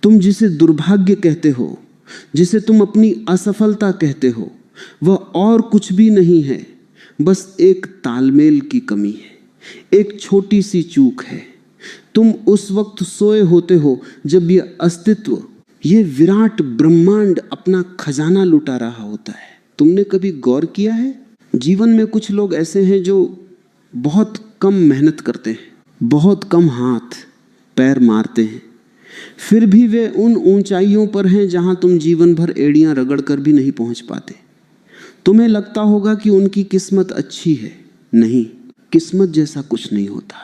तुम जिसे दुर्भाग्य कहते हो, जिसे तुम अपनी असफलता कहते हो, वह और कुछ भी नहीं है, बस एक तालमेल की कमी है, एक छोटी सी चूक है। तुम उस वक्त सोए होते हो जब यह अस्तित्व, ये विराट ब्रह्मांड अपना खजाना लुटा रहा होता है। तुमने कभी गौर किया है? जीवन में कुछ लोग ऐसे हैं जो बहुत कम मेहनत करते हैं, बहुत कम हाथ पैर मारते हैं, फिर भी वे उन ऊंचाइयों पर हैं जहां तुम जीवन भर एड़ियां रगड़कर भी नहीं पहुंच पाते। तुम्हें लगता होगा कि उनकी किस्मत अच्छी है। नहीं, किस्मत जैसा कुछ नहीं होता।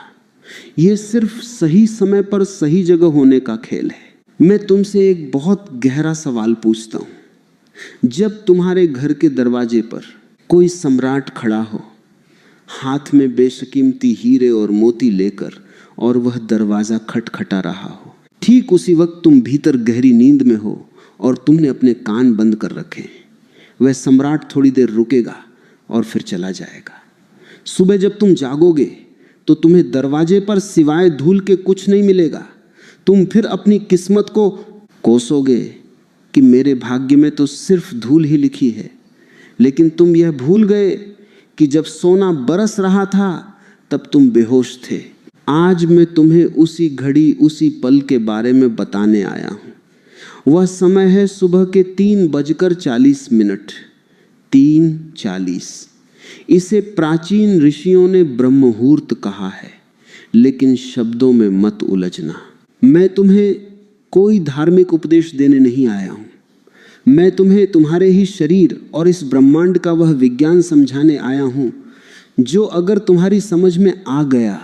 यह सिर्फ सही समय पर सही जगह होने का खेल है। मैं तुमसे एक बहुत गहरा सवाल पूछता हूं। जब तुम्हारे घर के दरवाजे पर कोई सम्राट खड़ा हो, हाथ में बेशकीमती हीरे और मोती लेकर, और वह दरवाजा खटखटा रहा हो, ठीक उसी वक्त तुम भीतर गहरी नींद में हो और तुमने अपने कान बंद कर रखे। वह सम्राट थोड़ी देर रुकेगा और फिर चला जाएगा। सुबह जब तुम जागोगे तो तुम्हें दरवाजे पर सिवाय धूल के कुछ नहीं मिलेगा। तुम फिर अपनी किस्मत को कोसोगे कि मेरे भाग्य में तो सिर्फ धूल ही लिखी है। लेकिन तुम यह भूल गए कि जब सोना बरस रहा था तब तुम बेहोश थे। आज मैं तुम्हें उसी घड़ी, उसी पल के बारे में बताने आया हूं। वह समय है सुबह के 3:40। 3:40। इसे प्राचीन ऋषियों ने ब्रह्म मुहूर्त कहा है, लेकिन शब्दों में मत उलझना। मैं तुम्हें कोई धार्मिक उपदेश देने नहीं आया हूं। मैं तुम्हें तुम्हारे ही शरीर और इस ब्रह्मांड का वह विज्ञान समझाने आया हूं जो अगर तुम्हारी समझ में आ गया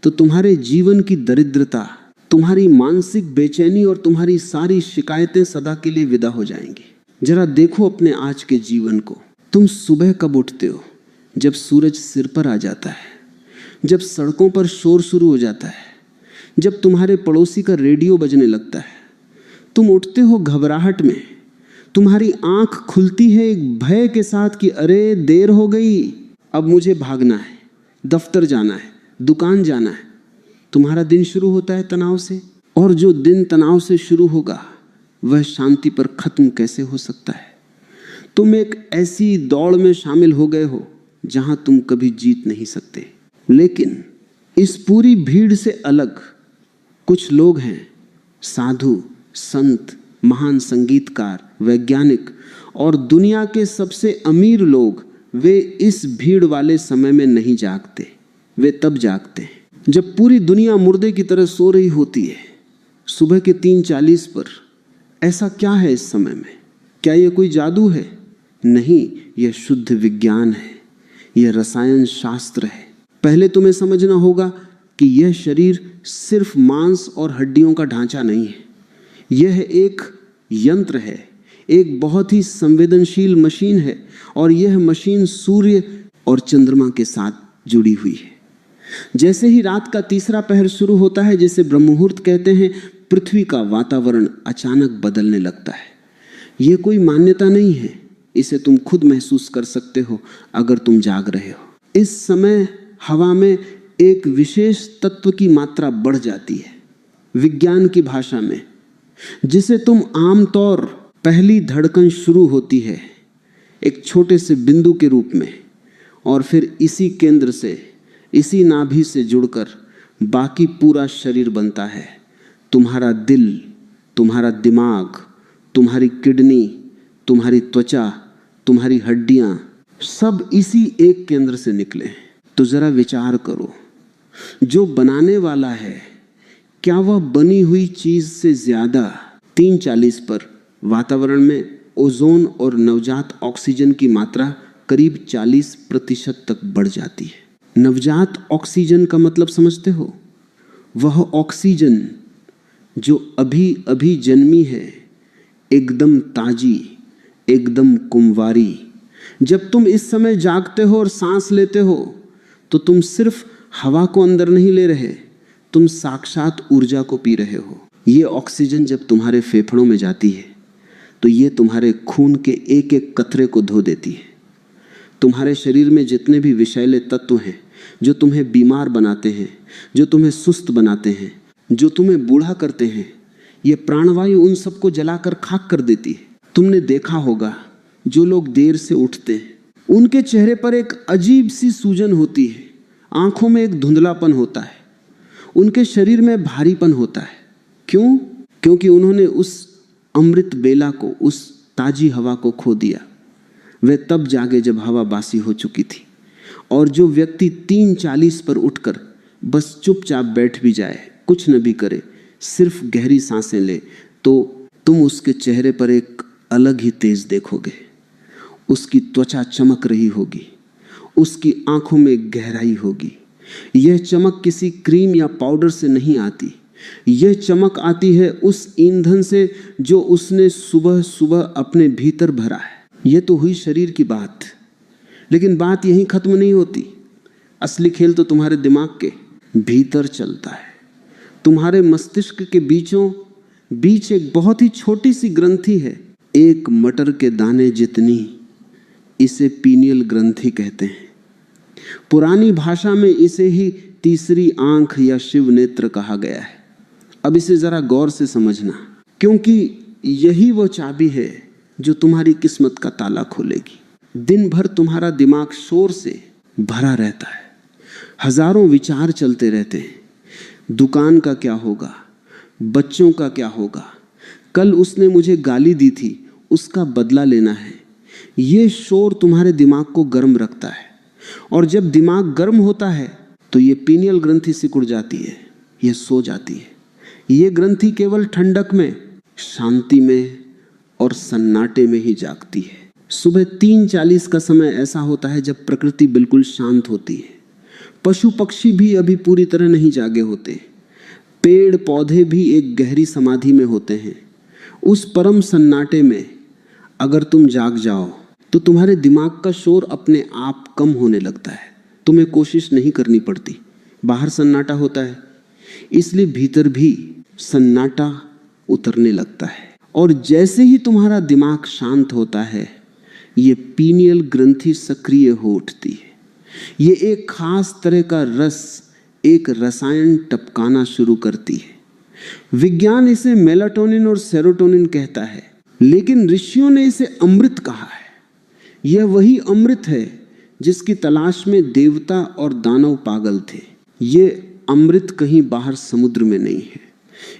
तो तुम्हारे जीवन की दरिद्रता, तुम्हारी मानसिक बेचैनी और तुम्हारी सारी शिकायतें सदा के लिए विदा हो जाएंगी। जरा देखो अपने आज के जीवन को। तुम सुबह कब उठते हो? जब सूरज सिर पर आ जाता है, जब सड़कों पर शोर शुरू हो जाता है, जब तुम्हारे पड़ोसी का रेडियो बजने लगता है। तुम उठते हो घबराहट में। तुम्हारी आंख खुलती है एक भय के साथ कि अरे देर हो गई, अब मुझे भागना है, दफ्तर जाना है, दुकान जाना है। तुम्हारा दिन शुरू होता है तनाव से, और जो दिन तनाव से शुरू होगा वह शांति पर खत्म कैसे हो सकता है? तुम एक ऐसी दौड़ में शामिल हो गए हो जहां तुम कभी जीत नहीं सकते। लेकिन इस पूरी भीड़ से अलग कुछ लोग हैं, साधु, संत, महान संगीतकार, वैज्ञानिक और दुनिया के सबसे अमीर लोग। वे इस भीड़ वाले समय में नहीं जागते। वे तब जागते हैं जब पूरी दुनिया मुर्दे की तरह सो रही होती है। सुबह के 3:40 पर। ऐसा क्या है इस समय में? क्या यह कोई जादू है? नहीं, यह शुद्ध विज्ञान है, यह रसायन शास्त्र है। पहले तुम्हें समझना होगा कि यह शरीर सिर्फ मांस और हड्डियों का ढांचा नहीं है। यह एक यंत्र है, एक बहुत ही संवेदनशील मशीन है, और यह मशीन सूर्य और चंद्रमा के साथ जुड़ी हुई है। जैसे ही रात का तीसरा पहर शुरू होता है, जिसे ब्रह्म मुहूर्त कहते हैं, पृथ्वी का वातावरण अचानक बदलने लगता है। यह कोई मान्यता नहीं है, इसे तुम खुद महसूस कर सकते हो अगर तुम जाग रहे हो। इस समय हवा में एक विशेष तत्व की मात्रा बढ़ जाती है, विज्ञान की भाषा में, जिसे तुम आमतौर पहली धड़कन शुरू होती है एक छोटे से बिंदु के रूप में, और फिर इसी केंद्र से, इसी नाभि से जुड़कर बाकी पूरा शरीर बनता है। तुम्हारा दिल, तुम्हारा दिमाग, तुम्हारी किडनी, तुम्हारी त्वचा, तुम्हारी हड्डियां, सब इसी एक केंद्र से निकले। तो जरा विचार करो, जो बनाने वाला है, क्या वह बनी हुई चीज से ज्यादा 3:40 पर वातावरण में ओजोन और नवजात ऑक्सीजन की मात्रा करीब 40% तक बढ़ जाती है। नवजात ऑक्सीजन का मतलब समझते हो? वह ऑक्सीजन जो अभी अभी जन्मी है, एकदम ताजी, एकदम कुंवारी। जब तुम इस समय जागते हो और सांस लेते हो तो तुम सिर्फ हवा को अंदर नहीं ले रहे, तुम साक्षात ऊर्जा को पी रहे हो। ये ऑक्सीजन जब तुम्हारे फेफड़ों में जाती है तो ये तुम्हारे खून के एक एक कतरे को धो देती है। तुम्हारे शरीर में जितने भी विषैले तत्व हैं जो तुम्हें बीमार बनाते हैं, जो तुम्हें सुस्त बनाते हैं, जो तुम्हें बूढ़ा करते हैं, ये प्राणवायु उन सबको जलाकर खाक कर देती है। तुमने देखा होगा जो लोग देर से उठते हैं उनके चेहरे पर एक अजीब सी सूजन होती है, आंखों में एक धुंधलापन होता है, उनके शरीर में भारीपन होता है। क्यों? क्योंकि उन्होंने उस अमृत बेला को, उस ताजी हवा को खो दिया। वे तब जागे जब हवा बासी हो चुकी थी। और जो व्यक्ति 3:40 पर उठकर बस चुपचाप बैठ भी जाए, कुछ न भी करे, सिर्फ गहरी सांसें ले, तो तुम उसके चेहरे पर एक अलग ही तेज देखोगे। उसकी त्वचा चमक रही होगी, उसकी आंखों में गहराई होगी। यह चमक किसी क्रीम या पाउडर से नहीं आती, यह चमक आती है उस ईंधन से जो उसने सुबह सुबह अपने भीतर भरा है। यह तो हुई शरीर की बात, लेकिन बात यहीं खत्म नहीं होती। असली खेल तो तुम्हारे दिमाग के भीतर चलता है। तुम्हारे मस्तिष्क के बीच एक बहुत ही छोटी सी ग्रंथि है, एक मटर के दाने जितनी। इसे पीनियल ग्रंथि कहते हैं। पुरानी भाषा में इसे ही तीसरी आंख या शिव नेत्र कहा गया है। अब इसे जरा गौर से समझना, क्योंकि यही वो चाबी है जो तुम्हारी किस्मत का ताला खोलेगी। दिन भर तुम्हारा दिमाग शोर से भरा रहता है, हजारों विचार चलते रहते हैं। दुकान का क्या होगा, बच्चों का क्या होगा, कल उसने मुझे गाली दी थी, उसका बदला लेना है। ये शोर तुम्हारे दिमाग को गर्म रखता है, और जब दिमाग गर्म होता है तो ये पीनियल ग्रंथि सिकुड़ जाती है, ये सो जाती है। ये ग्रंथि केवल ठंडक में, शांति में और सन्नाटे में ही जागती है। सुबह 3:40 का समय ऐसा होता है जब प्रकृति बिल्कुल शांत होती है। पशु पक्षी भी अभी पूरी तरह नहीं जागे होते, पेड़ पौधे भी एक गहरी समाधि में होते हैं। उस परम सन्नाटे में अगर तुम जाग जाओ तो तुम्हारे दिमाग का शोर अपने आप कम होने लगता है। तुम्हें कोशिश नहीं करनी पड़ती। बाहर सन्नाटा होता है, इसलिए भीतर भी सन्नाटा उतरने लगता है। और जैसे ही तुम्हारा दिमाग शांत होता है, ये पीनियल ग्रंथि सक्रिय हो उठती है। ये एक खास तरह का रस, एक रसायन टपकाना शुरू करती है। विज्ञान इसे मेलाटोनिन और सेरोटोनिन कहता है, लेकिन ऋषियों ने इसे अमृत कहा है। यह वही अमृत है जिसकी तलाश में देवता और दानव पागल थे। ये अमृत कहीं बाहर समुद्र में नहीं है,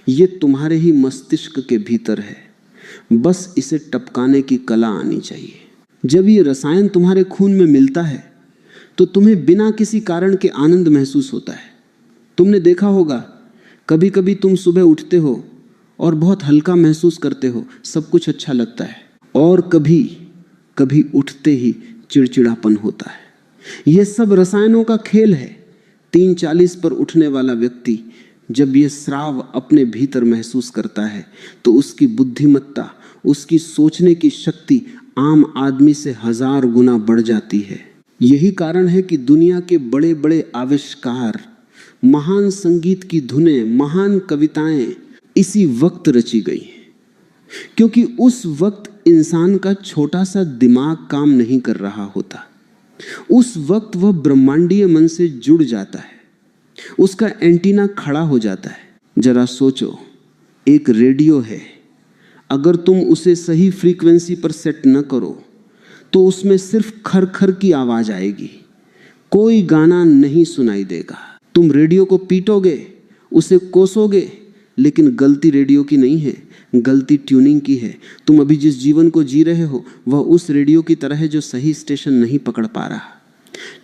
ये तुम्हारे ही मस्तिष्क के भीतर है। बस इसे टपकाने की कला आनी चाहिए। जब ये रसायन तुम्हारे खून में मिलता है तो तुम्हें बिना किसी कारण के आनंद महसूस होता है। तुमने देखा होगा, कभी कभी तुम सुबह उठते हो और बहुत हल्का महसूस करते हो, सब कुछ अच्छा लगता है, और कभी कभी उठते ही चिड़चिड़ापन होता है। यह सब रसायनों का खेल है। 3:40 पर उठने वाला व्यक्ति जब यह स्राव अपने भीतर महसूस करता है तो उसकी बुद्धिमत्ता, उसकी सोचने की शक्ति आम आदमी से 1000 गुना बढ़ जाती है। यही कारण है कि दुनिया के बड़े बड़े आविष्कार, महान संगीत की धुनें, महान कविताएं इसी वक्त रची गई हैं, क्योंकि उस वक्त इंसान का छोटा सा दिमाग काम नहीं कर रहा होता। उस वक्त वह ब्रह्मांडीय मन से जुड़ जाता है, उसका एंटीना खड़ा हो जाता है। जरा सोचो, एक रेडियो है, अगर तुम उसे सही फ्रीक्वेंसी पर सेट न करो तो उसमें सिर्फ खर खर की आवाज आएगी, कोई गाना नहीं सुनाई देगा। तुम रेडियो को पीटोगे, उसे कोसोगे, लेकिन गलती रेडियो की नहीं है, गलती ट्यूनिंग की है। तुम अभी जिस जीवन को जी रहे हो वह उस रेडियो की तरह है जो सही स्टेशन नहीं पकड़ पा रहा।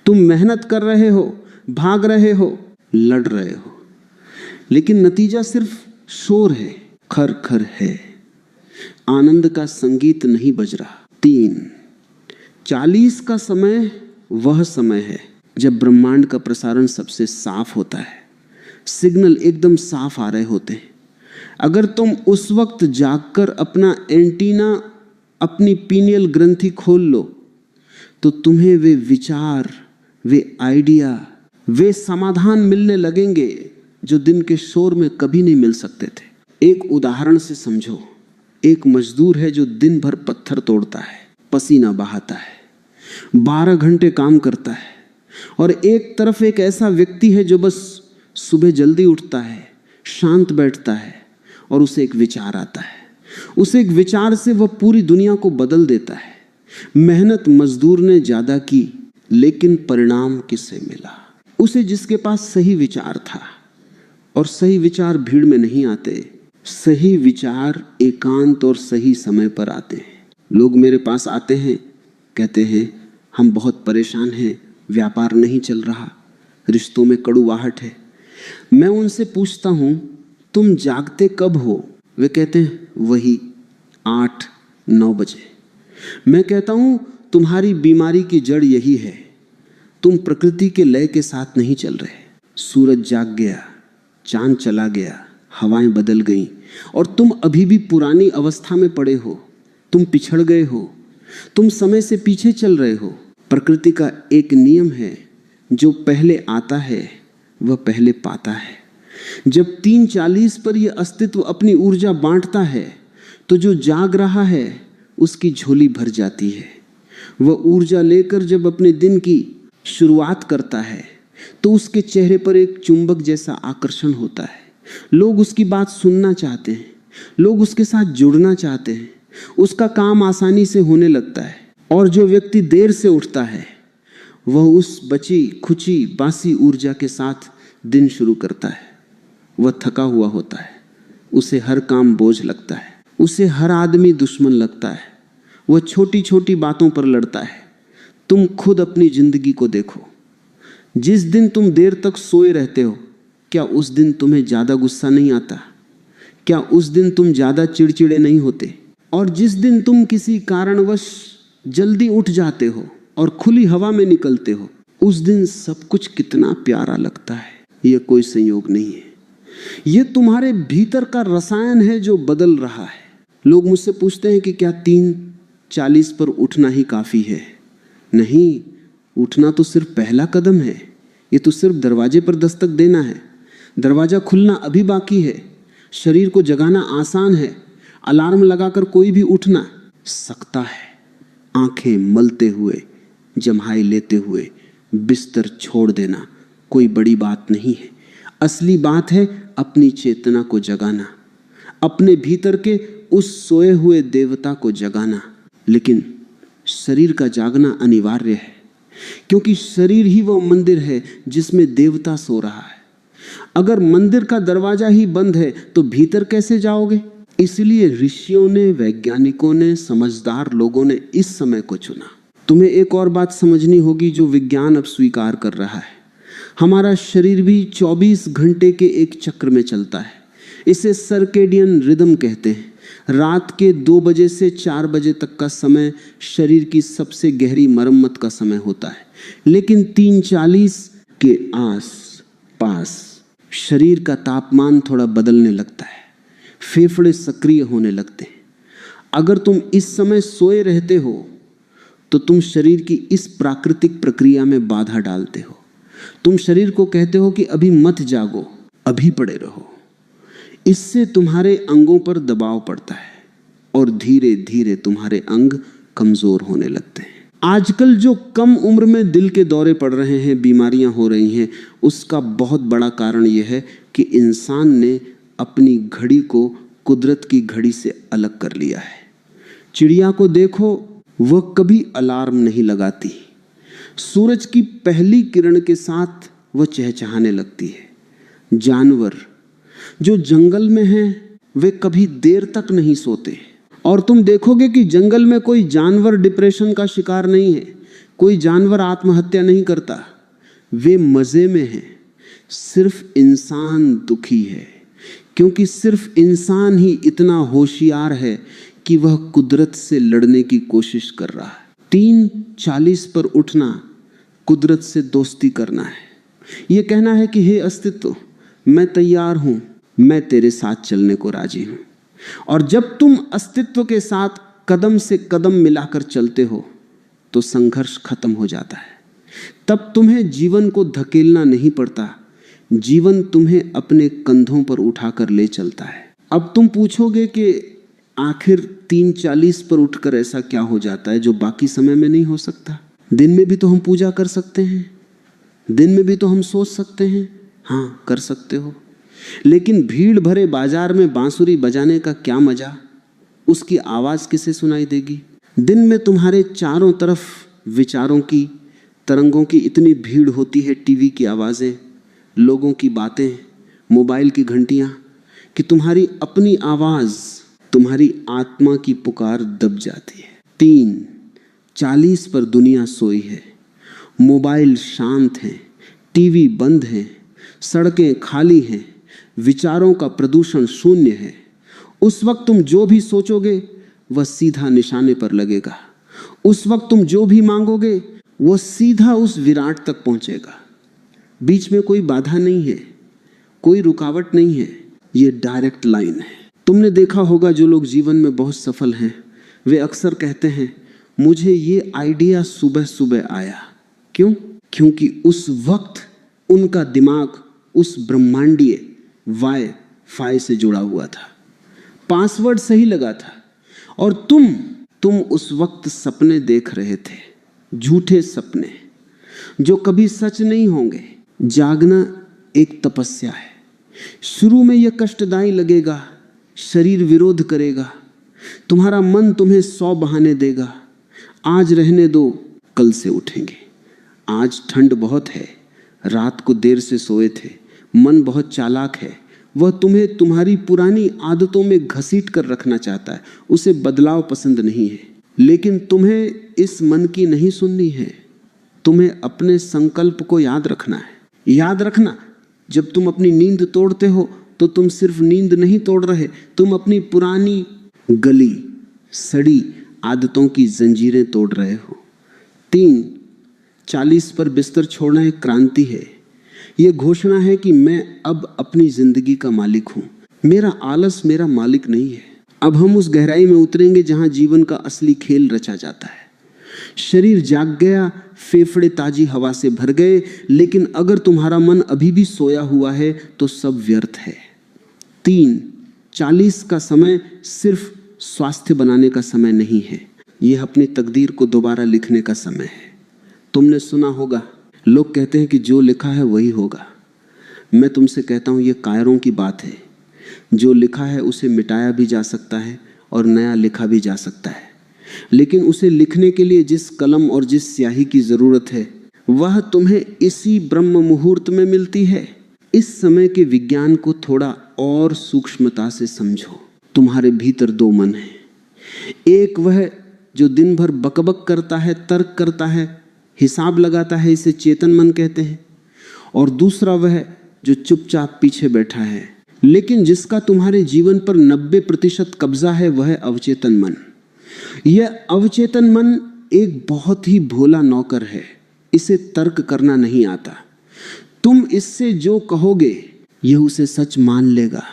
तुम मेहनत कर रहे हो, भाग रहे हो, लड़ रहे हो, लेकिन नतीजा सिर्फ शोर है, खर खर है, आनंद का संगीत नहीं बज रहा। 3:40 का समय वह समय है जब ब्रह्मांड का प्रसारण सबसे साफ होता है, सिग्नल एकदम साफ आ रहे होते हैं। अगर तुम उस वक्त जागकर अपना एंटीना, अपनी पीनियल ग्रंथि खोल लो तो तुम्हें वे विचार, वे आइडिया, वे समाधान मिलने लगेंगे जो दिन के शोर में कभी नहीं मिल सकते थे। एक उदाहरण से समझो, एक मजदूर है जो दिन भर पत्थर तोड़ता है, पसीना बहाता है, 12 घंटे काम करता है, और एक तरफ एक ऐसा व्यक्ति है जो बस सुबह जल्दी उठता है, शांत बैठता है और उसे एक विचार आता है। उसे एक विचार से वह पूरी दुनिया को बदल देता है। मेहनत मजदूर ने ज्यादा की, लेकिन परिणाम किससे मिला? उसे जिसके पास सही विचार था। और सही विचार भीड़ में नहीं आते, सही विचार एकांत और सही समय पर आते हैं। लोग मेरे पास आते हैं, कहते हैं हम बहुत परेशान हैं, व्यापार नहीं चल रहा, रिश्तों में कड़ुवाहट है। मैं उनसे पूछता हूं तुम जागते कब हो? वे कहते हैं वही 8-9 बजे। मैं कहता हूं तुम्हारी बीमारी की जड़ यही है, तुम प्रकृति के लय के साथ नहीं चल रहे। सूरज जाग गया, चांद चला गया, हवाएं बदल गईं और तुम अभी भी पुरानी अवस्था में पड़े हो। तुम पिछड़ गए हो, तुम समय से पीछे चल रहे हो। प्रकृति का एक नियम है, जो पहले आता है वह पहले पाता है। जब 3:40 पर यह अस्तित्व अपनी ऊर्जा बांटता है तो जो जाग रहा है उसकी झोली भर जाती है। वह ऊर्जा लेकर जब अपने दिन की शुरुआत करता है तो उसके चेहरे पर एक चुंबक जैसा आकर्षण होता है। लोग उसकी बात सुनना चाहते हैं, लोग उसके साथ जुड़ना चाहते हैं। उसका काम आसानी से होने लगता है। और जो व्यक्ति देर से उठता है वह उस बची खुची बासी ऊर्जा के साथ दिन शुरू करता है। वह थका हुआ होता है, उसे हर काम बोझ लगता है, उसे हर आदमी दुश्मन लगता है। वह छोटी छोटी बातों पर लड़ता है। तुम खुद अपनी जिंदगी को देखो। जिस दिन तुम देर तक सोए रहते हो, क्या उस दिन तुम्हें ज्यादा गुस्सा नहीं आता? क्या उस दिन तुम ज्यादा चिड़चिड़े नहीं होते? और जिस दिन तुम किसी कारणवश जल्दी उठ जाते हो और खुली हवा में निकलते हो, उस दिन सब कुछ कितना प्यारा लगता है। यह कोई संयोग नहीं है, यह तुम्हारे भीतर का रसायन है जो बदल रहा है। लोग मुझसे पूछते हैं कि क्या 3:40 पर उठना ही काफी है? नहीं, उठना तो सिर्फ पहला कदम है। ये तो सिर्फ दरवाजे पर दस्तक देना है। दरवाजा खुलना अभी बाकी है। शरीर को जगाना आसान है। अलार्म लगाकर कोई भी उठना सकता है। आंखें मलते हुए, जम्हाई लेते हुए बिस्तर छोड़ देना कोई बड़ी बात नहीं है। असली बात है अपनी चेतना को जगाना, अपने भीतर के उस सोए हुए देवता को जगाना। लेकिन शरीर का जागना अनिवार्य है, क्योंकि शरीर ही वो मंदिर है जिसमें देवता सो रहा है। अगर मंदिर का दरवाजा ही बंद है तो भीतर कैसे जाओगे? इसलिए ऋषियों ने, वैज्ञानिकों ने, समझदार लोगों ने इस समय को चुना। तुम्हें एक और बात समझनी होगी जो विज्ञान अब स्वीकार कर रहा है। हमारा शरीर भी 24 घंटे के एक चक्र में चलता है। इसे सर्केडियन रिदम कहते हैं। रात के 2 बजे से 4 बजे तक का समय शरीर की सबसे गहरी मरम्मत का समय होता है। लेकिन 3:40 के आस पास शरीर का तापमान थोड़ा बदलने लगता है, फेफड़े सक्रिय होने लगते हैं। अगर तुम इस समय सोए रहते हो तो तुम शरीर की इस प्राकृतिक प्रक्रिया में बाधा डालते हो। तुम शरीर को कहते हो कि अभी मत जागो, अभी पड़े रहो। इससे तुम्हारे अंगों पर दबाव पड़ता है और धीरे धीरे तुम्हारे अंग कमजोर होने लगते हैं। आजकल जो कम उम्र में दिल के दौरे पड़ रहे हैं, बीमारियां हो रही हैं, उसका बहुत बड़ा कारण यह है कि इंसान ने अपनी घड़ी को कुदरत की घड़ी से अलग कर लिया है। चिड़िया को देखो, वह कभी अलार्म नहीं लगाती। सूरज की पहली किरण के साथ वह चहचहाने लगती है। जानवर जो जंगल में हैं, वे कभी देर तक नहीं सोते। और तुम देखोगे कि जंगल में कोई जानवर डिप्रेशन का शिकार नहीं है, कोई जानवर आत्महत्या नहीं करता। वे मजे में हैं। सिर्फ इंसान दुखी है, क्योंकि सिर्फ इंसान ही इतना होशियार है कि वह कुदरत से लड़ने की कोशिश कर रहा है। 3:40 पर उठना कुदरत से दोस्ती करना है। यह कहना है कि हे अस्तित्व, मैं तैयार हूं, मैं तेरे साथ चलने को राजी हूं। और जब तुम अस्तित्व के साथ कदम से कदम मिलाकर चलते हो तो संघर्ष खत्म हो जाता है। तब तुम्हें जीवन को धकेलना नहीं पड़ता, जीवन तुम्हें अपने कंधों पर उठाकर ले चलता है। अब तुम पूछोगे कि आखिर 3:40 पर उठकर ऐसा क्या हो जाता है जो बाकी समय में नहीं हो सकता? दिन में भी तो हम पूजा कर सकते हैं, दिन में भी तो हम सोच सकते हैं। हाँ, कर सकते हो। लेकिन भीड़ भरे बाजार में बांसुरी बजाने का क्या मजा, उसकी आवाज किसे सुनाई देगी। दिन में तुम्हारे चारों तरफ विचारों की, तरंगों की इतनी भीड़ होती है, टीवी की आवाजें, लोगों की बातें, मोबाइल की घंटियां, कि तुम्हारी अपनी आवाज, तुम्हारी आत्मा की पुकार दब जाती है। 3:40 पर दुनिया सोई है, मोबाइल शांत हैं, टीवी बंद हैं, सड़कें खाली हैं, विचारों का प्रदूषण शून्य है। उस वक्त तुम जो भी सोचोगे वह सीधा निशाने पर लगेगा। उस वक्त तुम जो भी मांगोगे वो सीधा उस विराट तक पहुंचेगा। बीच में कोई बाधा नहीं है, कोई रुकावट नहीं है, ये डायरेक्ट लाइन है। तुमने देखा होगा जो लोग जीवन में बहुत सफल हैं, वे अक्सर कहते हैं मुझे ये आइडिया सुबह सुबह आया। क्यों? क्योंकि उस वक्त उनका दिमाग उस ब्रह्मांडीय वाई फाई से जुड़ा हुआ था, पासवर्ड सही लगा था। और तुम उस वक्त सपने देख रहे थे, झूठे सपने जो कभी सच नहीं होंगे। जागना एक तपस्या है। शुरू में यह कष्टदायी लगेगा, शरीर विरोध करेगा, तुम्हारा मन तुम्हें 100 बहाने देगा। आज रहने दो, कल से उठेंगे। आज ठंड बहुत है, रात को देर से सोए थे, मन बहुत चालाक है, वह तुम्हें तुम्हारी पुरानी आदतों में घसीट कर रखना चाहता है, उसे बदलाव पसंद नहीं है। लेकिन तुम्हें इस मन की नहीं सुननी है, तुम्हें अपने संकल्प को याद रखना है। याद रखना, जब तुम अपनी नींद तोड़ते हो तो तुम सिर्फ नींद नहीं तोड़ रहे, तुम अपनी पुरानी गली सड़ी आदतों की जंजीरें तोड़ रहे हो। 3:40 पर बिस्तर छोड़ना एक क्रांति है। यह घोषणा है कि मैं अब अपनी जिंदगी का मालिक हूं, मेरा आलस मेरा मालिक नहीं है। अब हम उस गहराई में उतरेंगे जहां जीवन का असली खेल रचा जाता है। शरीर जाग गया, फेफड़े ताजी हवा से भर गए, लेकिन अगर तुम्हारा मन अभी भी सोया हुआ है तो सब व्यर्थ है। 3:40 का समय सिर्फ स्वास्थ्य बनाने का समय नहीं है, यह अपनी तकदीर को दोबारा लिखने का समय है। तुमने सुना होगा, लोग कहते हैं कि जो लिखा है वही होगा। मैं तुमसे कहता हूं, यह कायरों की बात है। जो लिखा है उसे मिटाया भी जा सकता है और नया लिखा भी जा सकता है, लेकिन उसे लिखने के लिए जिस कलम और जिस स्याही की जरूरत है वह तुम्हें इसी ब्रह्म मुहूर्त में मिलती है। इस समय के विज्ञान को थोड़ा और सूक्ष्मता से समझो। तुम्हारे भीतर 2 मन हैं। एक वह जो दिन भर बकबक करता है, तर्क करता है, हिसाब लगाता है, इसे चेतन मन कहते हैं। और दूसरा वह जो चुपचाप पीछे बैठा है, लेकिन जिसका तुम्हारे जीवन पर 90% कब्जा है, वह अवचेतन मन। यह अवचेतन मन एक बहुत ही भोला नौकर है, इसे तर्क करना नहीं आता। तुम इससे जो कहोगे यह उसे सच मान लेगा।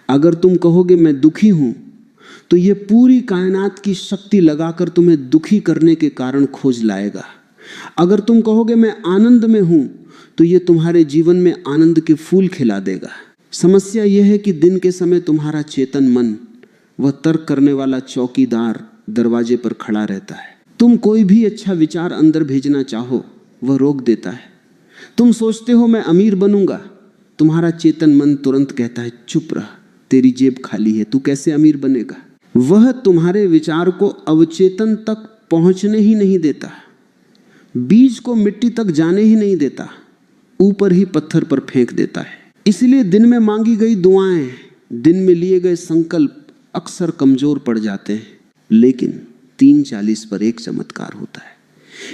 अगर तुम कहोगे मैं दुखी हूं, तो यह पूरी कायनात की शक्ति लगाकर तुम्हें दुखी करने के कारण खोज लाएगा। अगर तुम कहोगे मैं आनंद में हूं, तो यह तुम्हारे जीवन में आनंद के फूल खिला देगा। समस्या यह है कि दिन के समय तुम्हारा चेतन मन, वह तर्क करने वाला चौकीदार, दरवाजे पर खड़ा रहता है। तुम कोई भी अच्छा विचार अंदर भेजना चाहो, वह रोक देता है। तुम सोचते हो मैं अमीर बनूंगा, तुम्हारा चेतन मन तुरंत कहता है चुप रह, तेरी जेब खाली है, तू कैसे अमीर बनेगा। वह तुम्हारे विचार को अवचेतन तक पहुंचने ही नहीं देता, बीज को मिट्टी तक जाने ही नहीं देता, ऊपर ही पत्थर पर फेंक देता है। इसलिए दिन में मांगी गई दुआएं, दिन में लिए गए संकल्प अक्सर कमजोर पड़ जाते हैं। लेकिन 3:40 पर एक चमत्कार होता है।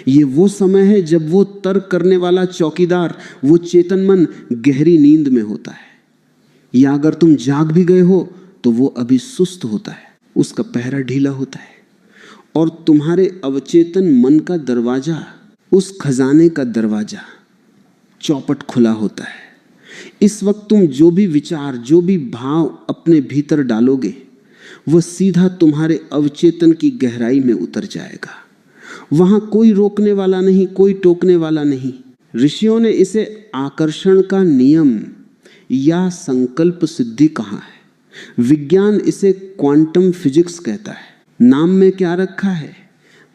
ये वो समय है जब वो तर्क करने वाला चौकीदार, वो चेतन मन गहरी नींद में होता है, या अगर तुम जाग भी गए हो तो वो अभी सुस्त होता है, उसका पहरा ढीला होता है। और तुम्हारे अवचेतन मन का दरवाजा, उस खजाने का दरवाजा चौपट खुला होता है। इस वक्त तुम जो भी विचार, जो भी भाव अपने भीतर डालोगे, वह सीधा तुम्हारे अवचेतन की गहराई में उतर जाएगा। वहां कोई रोकने वाला नहीं, कोई टोकने वाला नहीं। ऋषियों ने इसे आकर्षण का नियम या संकल्प सिद्धि कहा है। विज्ञान इसे क्वांटम फिजिक्स कहता है। नाम में क्या रखा है?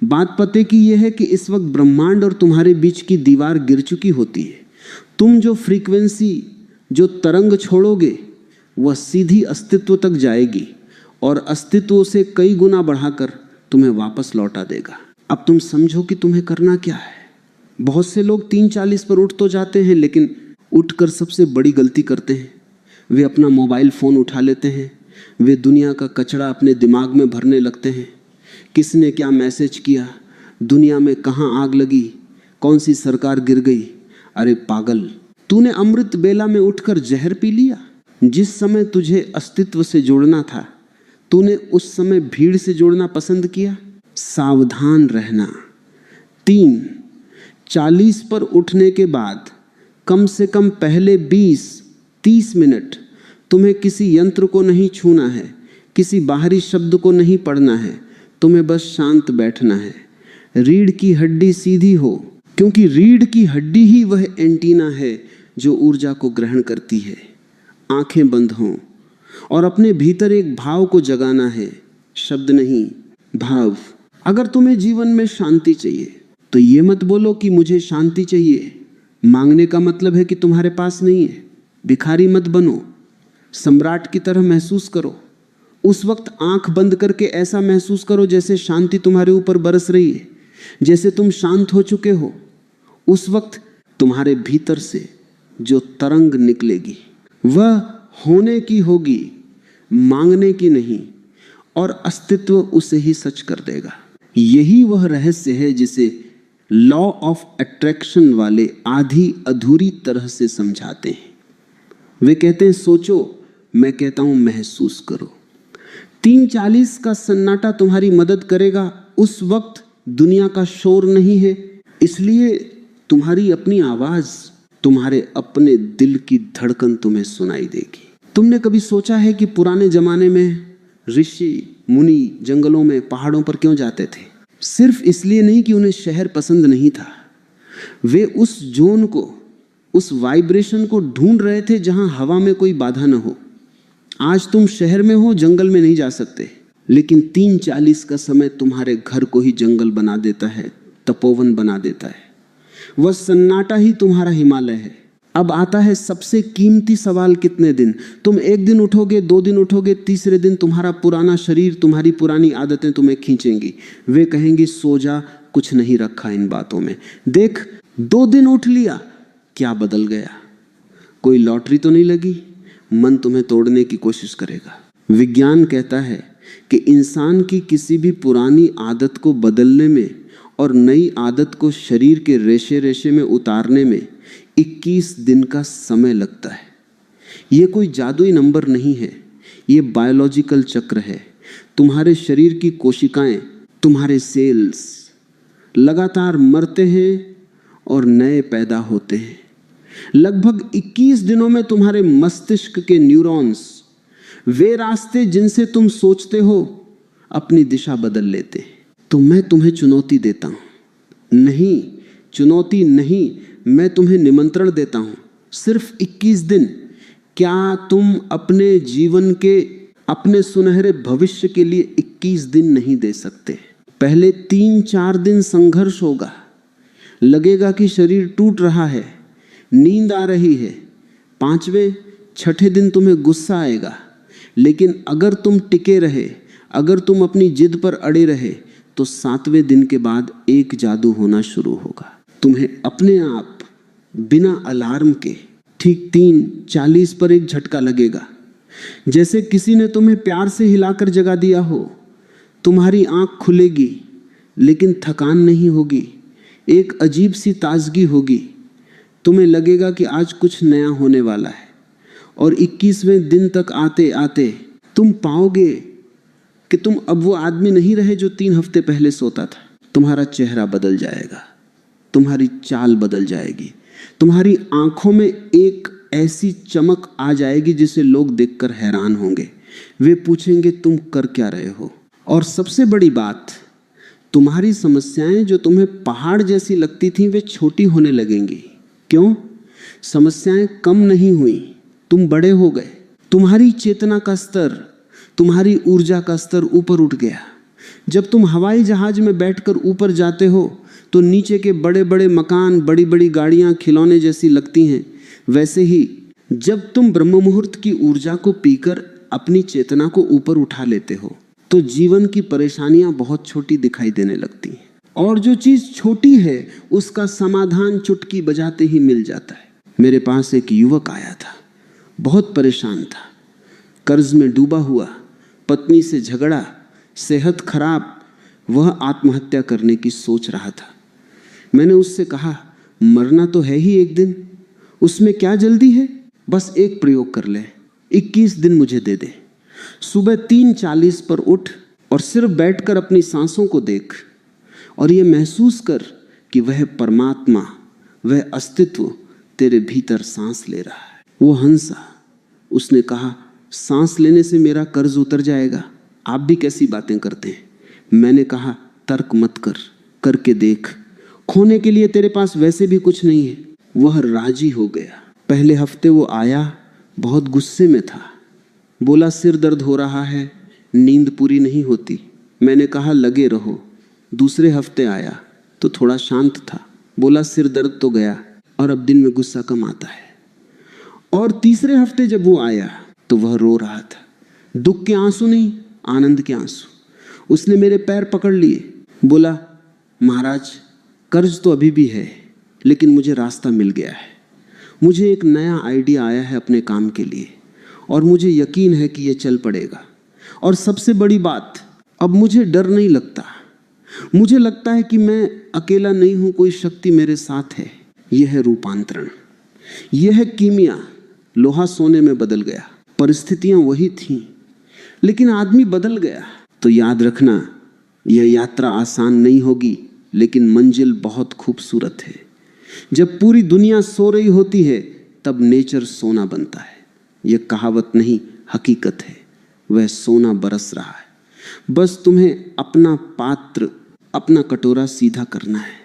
बात पते की यह है कि इस वक्त ब्रह्मांड और तुम्हारे बीच की दीवार गिर चुकी होती है। तुम जो फ्रीक्वेंसी, जो तरंग छोड़ोगे वह सीधी अस्तित्व तक जाएगी और अस्तित्व से कई गुना बढ़ाकर तुम्हें वापस लौटा देगा। अब तुम समझो कि तुम्हें करना क्या है। बहुत से लोग 3:40 पर उठ तो जाते हैं, लेकिन उठकर सबसे बड़ी गलती करते हैं। वे अपना मोबाइल फ़ोन उठा लेते हैं, वे दुनिया का कचरा अपने दिमाग में भरने लगते हैं। किसने क्या मैसेज किया, दुनिया में कहाँ आग लगी, कौन सी सरकार गिर गई। अरे पागल, तूने अमृत बेला में उठकर जहर पी लिया। जिस समय तुझे अस्तित्व से जोड़ना था, तूने उस समय भीड़ से जोड़ना पसंद किया। सावधान रहना। 3:40 पर उठने के बाद कम से कम पहले 20-30 मिनट तुम्हें किसी यंत्र को नहीं छूना है, किसी बाहरी शब्द को नहीं पढ़ना है, तुम्हें बस शांत बैठना है। रीढ़ की हड्डी सीधी हो, क्योंकि रीढ़ की हड्डी ही वह एंटीना है जो ऊर्जा को ग्रहण करती है। आंखें बंद हों और अपने भीतर एक भाव को जगाना है, शब्द नहीं, भाव। अगर तुम्हें जीवन में शांति चाहिए तो ये मत बोलो कि मुझे शांति चाहिए। मांगने का मतलब है कि तुम्हारे पास नहीं है। भिखारी मत बनो, सम्राट की तरह महसूस करो। उस वक्त आंख बंद करके ऐसा महसूस करो जैसे शांति तुम्हारे ऊपर बरस रही है, जैसे तुम शांत हो चुके हो। उस वक्त तुम्हारे भीतर से जो तरंग निकलेगी वह होने की होगी, मांगने की नहीं, और अस्तित्व उसे ही सच कर देगा। यही वह रहस्य है जिसे लॉ ऑफ अट्रैक्शन वाले आधी अधूरी तरह से समझाते हैं। वे कहते हैं सोचो, मैं कहता हूं महसूस करो। 3:40 का सन्नाटा तुम्हारी मदद करेगा। उस वक्त दुनिया का शोर नहीं है, इसलिए तुम्हारी अपनी आवाज, तुम्हारे अपने दिल की धड़कन तुम्हें सुनाई देगी। तुमने कभी सोचा है कि पुराने जमाने में ऋषि मुनि जंगलों में, पहाड़ों पर क्यों जाते थे? सिर्फ इसलिए नहीं कि उन्हें शहर पसंद नहीं था, वे उस जोन को, उस वाइब्रेशन को ढूंढ रहे थे जहां हवा में कोई बाधा न हो। आज तुम शहर में हो, जंगल में नहीं जा सकते, लेकिन 3:40 का समय तुम्हारे घर को ही जंगल बना देता है, तपोवन बना देता है। वह सन्नाटा ही तुम्हारा हिमालय है। अब आता है सबसे कीमती सवाल, कितने दिन? तुम एक दिन उठोगे, 2 दिन उठोगे, तीसरे दिन तुम्हारा पुराना शरीर, तुम्हारी पुरानी आदतें तुम्हें खींचेंगी। वे कहेंगी सो जा, कुछ नहीं रखा इन बातों में। देख, 2 दिन उठ लिया, क्या बदल गया? कोई लॉटरी तो नहीं लगी? मन तुम्हें तोड़ने की कोशिश करेगा। विज्ञान कहता है कि इंसान की किसी भी पुरानी आदत को बदलने में और नई आदत को शरीर के रेशे रेशे में उतारने में 21 दिन का समय लगता है। ये कोई जादुई नंबर नहीं है, ये बायोलॉजिकल चक्र है। तुम्हारे शरीर की कोशिकाएं, तुम्हारे सेल्स लगातार मरते हैं और नए पैदा होते हैं। लगभग 21 दिनों में तुम्हारे मस्तिष्क के न्यूरॉन्स, वे रास्ते जिनसे तुम सोचते हो, अपनी दिशा बदल लेते हैं। तो मैं तुम्हें चुनौती देता हूं। नहीं, चुनौती नहीं, मैं तुम्हें निमंत्रण देता हूं। सिर्फ 21 दिन। क्या तुम अपने जीवन के, अपने सुनहरे भविष्य के लिए 21 दिन नहीं दे सकते? पहले 3-4 दिन संघर्ष होगा, लगेगा कि शरीर टूट रहा है, नींद आ रही है। 5वें-6ठे दिन तुम्हें गुस्सा आएगा, लेकिन अगर तुम टिके रहे, अगर तुम अपनी जिद पर अड़े रहे, तो 7वें दिन के बाद एक जादू होना शुरू होगा। तुम्हें अपने आप बिना अलार्म के ठीक 3:40 पर एक झटका लगेगा, जैसे किसी ने तुम्हें प्यार से हिलाकर जगा दिया हो। तुम्हारी आंख खुलेगी, लेकिन थकान नहीं होगी, एक अजीब सी ताजगी होगी। तुम्हें लगेगा कि आज कुछ नया होने वाला है। और 21वें दिन तक आते आते तुम पाओगे कि तुम अब वो आदमी नहीं रहे जो 3 हफ्ते पहले सोता था। तुम्हारा चेहरा बदल जाएगा, तुम्हारी चाल बदल जाएगी, तुम्हारी आंखों में एक ऐसी चमक आ जाएगी जिसे लोग देखकर हैरान होंगे। वे पूछेंगे तुम कर क्या रहे हो? और सबसे बड़ी बात, तुम्हारी समस्याएं जो तुम्हें पहाड़ जैसी लगती थीं, वे छोटी होने लगेंगी। क्यों? समस्याएं कम नहीं हुई, तुम बड़े हो गए। तुम्हारी चेतना का स्तर, तुम्हारी ऊर्जा का स्तर ऊपर उठ गया। जब तुम हवाई जहाज में बैठकर ऊपर जाते हो तो नीचे के बड़े बड़े मकान, बड़ी बड़ी गाड़ियां खिलौने जैसी लगती हैं। वैसे ही जब तुम ब्रह्म मुहूर्त की ऊर्जा को पीकर अपनी चेतना को ऊपर उठा लेते हो तो जीवन की परेशानियां बहुत छोटी दिखाई देने लगती हैं, और जो चीज छोटी है उसका समाधान चुटकी बजाते ही मिल जाता है। मेरे पास एक युवक आया था, बहुत परेशान था, कर्ज में डूबा हुआ, पत्नी से झगड़ा, सेहत खराब, वह आत्महत्या करने की सोच रहा था। मैंने उससे कहा, मरना तो है ही एक दिन, उसमें क्या जल्दी है, बस एक प्रयोग कर ले, 21 दिन मुझे दे दे। सुबह 3:40 पर उठ और सिर्फ बैठकर अपनी सांसों को देख और ये महसूस कर कि वह परमात्मा, वह अस्तित्व तेरे भीतर सांस ले रहा है। वो हंसा, उसने कहा, सांस लेने से मेरा कर्ज उतर जाएगा, आप भी कैसी बातें करते हैं। मैंने कहा, तर्क मत कर, करके देख, खोने के लिए तेरे पास वैसे भी कुछ नहीं है। वह राजी हो गया। पहले हफ्ते वो आया, बहुत गुस्से में था, बोला सिर दर्द हो रहा है, नींद पूरी नहीं होती। मैंने कहा लगे रहो। दूसरे हफ्ते आया तो थोड़ा शांत था, बोला सिर दर्द तो गया और अब दिन में गुस्सा कम आता है। और तीसरे हफ्ते जब वो आया तो वह रो रहा था, दुख के आंसू नहीं, आनंद के आंसू। उसने मेरे पैर पकड़ लिए, बोला महाराज कर्ज तो अभी भी है, लेकिन मुझे रास्ता मिल गया है, मुझे एक नया आइडिया आया है अपने काम के लिए और मुझे यकीन है कि ये चल पड़ेगा। और सबसे बड़ी बात, अब मुझे डर नहीं लगता, मुझे लगता है कि मैं अकेला नहीं हूं, कोई शक्ति मेरे साथ है। यह है रूपांतरण, यह है कीमिया। लोहा सोने में बदल गया, परिस्थितियां वही थीं, लेकिन आदमी बदल गया। तो याद रखना, यह यात्रा आसान नहीं होगी, लेकिन मंजिल बहुत खूबसूरत है। जब पूरी दुनिया सो रही होती है तब नेचर सोना बनता है। यह कहावत नहीं, हकीकत है। वह सोना बरस रहा है, बस तुम्हें अपना पात्र, अपना कटोरा सीधा करना है।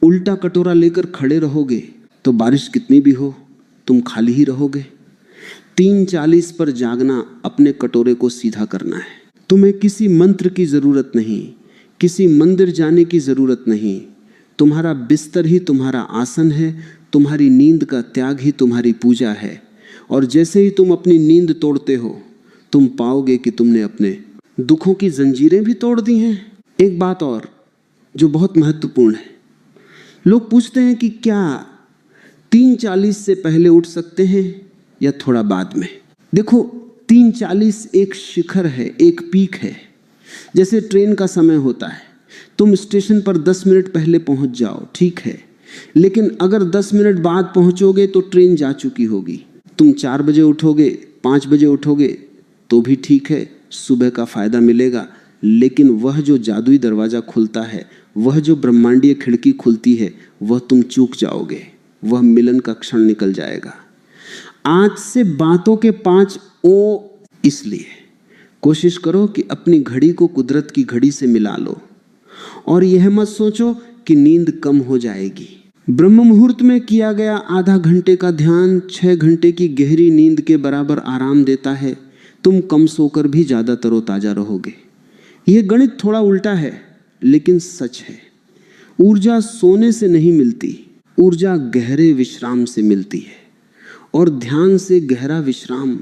उल्टा कटोरा लेकर खड़े रहोगे तो बारिश कितनी भी हो तुम खाली ही रहोगे। 3:40 पर जागना, अपने कटोरे को सीधा करना है। तुम्हें किसी मंत्र की जरूरत नहीं, किसी मंदिर जाने की जरूरत नहीं। तुम्हारा बिस्तर ही तुम्हारा आसन है, तुम्हारी नींद का त्याग ही तुम्हारी पूजा है। और जैसे ही तुम अपनी नींद तोड़ते हो तुम पाओगे कि तुमने अपने दुखों की जंजीरें भी तोड़ दी हैं। एक बात और जो बहुत महत्वपूर्ण है, लोग पूछते हैं कि क्या 3:40 से पहले उठ सकते हैं या थोड़ा बाद में। देखो, 3:40 एक शिखर है, एक पीक है। जैसे ट्रेन का समय होता है, तुम स्टेशन पर 10 मिनट पहले पहुंच जाओ, ठीक है, लेकिन अगर 10 मिनट बाद पहुंचोगे तो ट्रेन जा चुकी होगी। तुम 4 बजे उठोगे, 5 बजे उठोगे तो भी ठीक है, सुबह का फायदा मिलेगा। लेकिन वह जो जादुई दरवाजा खुलता है, वह जो ब्रह्मांडीय खिड़की खुलती है, वह तुम चूक जाओगे, वह मिलन का क्षण निकल जाएगा। आज से बातों के 5 ओ, इसलिए कोशिश करो कि अपनी घड़ी को कुदरत की घड़ी से मिला लो और यह मत सोचो कि नींद कम हो जाएगी। ब्रह्म मुहूर्त में किया गया आधा घंटे का ध्यान 6 घंटे की गहरी नींद के बराबर आराम देता है। तुम कम सोकर भी ज्यादा तरोताजा रहोगे। यह गणित थोड़ा उल्टा है लेकिन सच है। ऊर्जा सोने से नहीं मिलती, ऊर्जा गहरे विश्राम से मिलती है, और ध्यान से गहरा विश्राम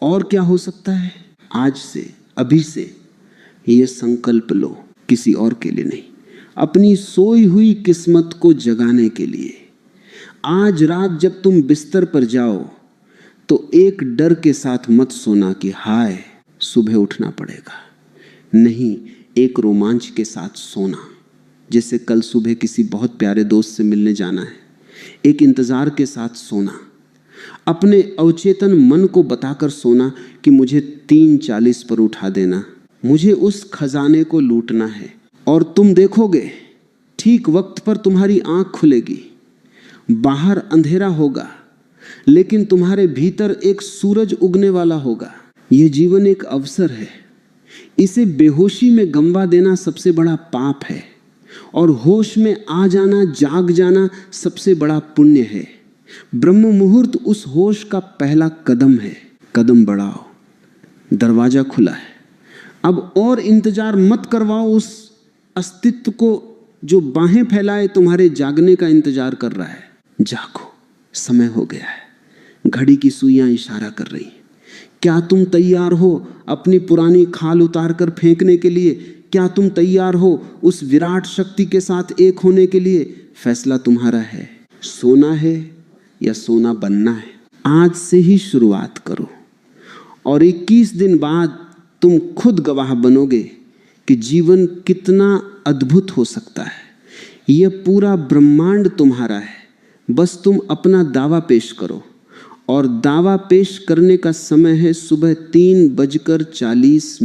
और क्या हो सकता है। आज से, अभी से यह संकल्प लो, किसी और के लिए नहीं, अपनी सोई हुई किस्मत को जगाने के लिए। आज रात जब तुम बिस्तर पर जाओ तो एक डर के साथ मत सोना कि हाय सुबह उठना पड़ेगा। नहीं, एक रोमांच के साथ सोना, जैसे कल सुबह किसी बहुत प्यारे दोस्त से मिलने जाना है। एक इंतजार के साथ सोना, अपने अवचेतन मन को बताकर सोना कि मुझे 3:40 पर उठा देना, मुझे उस खजाने को लूटना है। और तुम देखोगे ठीक वक्त पर तुम्हारी आंख खुलेगी। बाहर अंधेरा होगा लेकिन तुम्हारे भीतर एक सूरज उगने वाला होगा। यह जीवन एक अवसर है, इसे बेहोशी में गंवा देना सबसे बड़ा पाप है, और होश में आ जाना, जाग जाना सबसे बड़ा पुण्य है। ब्रह्म मुहूर्त उस होश का पहला कदम है। कदम बढ़ाओ, दरवाजा खुला है। अब और इंतजार मत करवाओ उस अस्तित्व को जो बाहें फैलाए तुम्हारे जागने का इंतजार कर रहा है। जागो, समय हो गया है, घड़ी की सुइयां इशारा कर रही हैं। क्या तुम तैयार हो अपनी पुरानी खाल उतार कर फेंकने के लिए? क्या तुम तैयार हो उस विराट शक्ति के साथ एक होने के लिए? फैसला तुम्हारा है। सोना है या सोना बनना है। आज से ही शुरुआत करो और 21 दिन बाद तुम खुद गवाह बनोगे कि जीवन कितना अद्भुत हो सकता है। यह पूरा ब्रह्मांड तुम्हारा है, बस तुम अपना दावा पेश करो। और दावा पेश करने का समय है सुबह 3:40